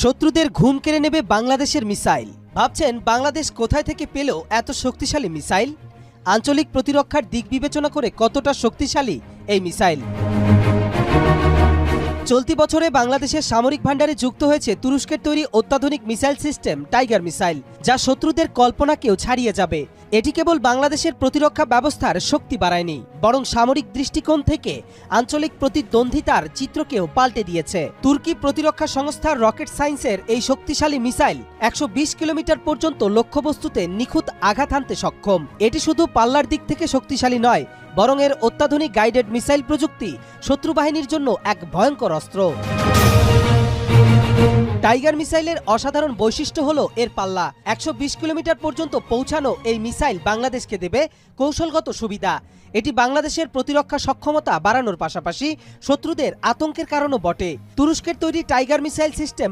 শত্রুদের ঘুম কেড়ে নেবে বাংলাদেশের মিসাইল। ভাবছেন বাংলাদেশ কোথায় থেকে পেল এত শক্তিশালী মিসাইল? আঞ্চলিক প্রতিরক্ষার দিক বিবেচনা করে কতটা শক্তিশালী এই মিসাইল? চলতি বছরে বাংলাদেশের সামরিক ভান্ডারে যুক্ত হয়েছে তুরস্কের তৈরি অত্যাধুনিক মিসাইল সিস্টেম টাইগার মিসাইল, যা শত্রুদের কল্পনাকেও ছাড়িয়ে যাবে। এটি কেবল বাংলাদেশের প্রতিরক্ষা ব্যবস্থার শক্তি বাড়ায়নি, বরং সামরিক দৃষ্টিকোণ থেকে আঞ্চলিক প্রতিদ্বন্দ্বিতার চিত্রকেও পাল্টে দিয়েছে। তুর্কি প্রতিরক্ষা সংস্থা রকেট সায়েন্সের এই শক্তিশালী মিসাইল ১২০ কিলোমিটার পর্যন্ত লক্ষ্যবস্তুতে নিখুঁত আঘাত হানতে সক্ষম। এটি শুধু পাল্লার দিক থেকে শক্তিশালী নয়, বরং এর অত্যাধুনিক গাইডেড মিসাইল প্রযুক্তি শত্রু বাহিনীর জন্য এক ভয়ঙ্কর অস্ত্র। টাইগার মিসাইলের অসাধারণ বৈশিষ্ট্য হলো এর পাল্লা। ১২০ কিলোমিটার পর্যন্ত পৌঁছানো এই মিসাইল বাংলাদেশকে দেবে কৌশলগত সুবিধা। এটি বাংলাদেশের প্রতিরক্ষা সক্ষমতা বাড়ানোর পাশাপাশি শত্রুদের আতঙ্কের কারণও বটে। তুরস্কের তৈরি টাইগার মিসাইল সিস্টেম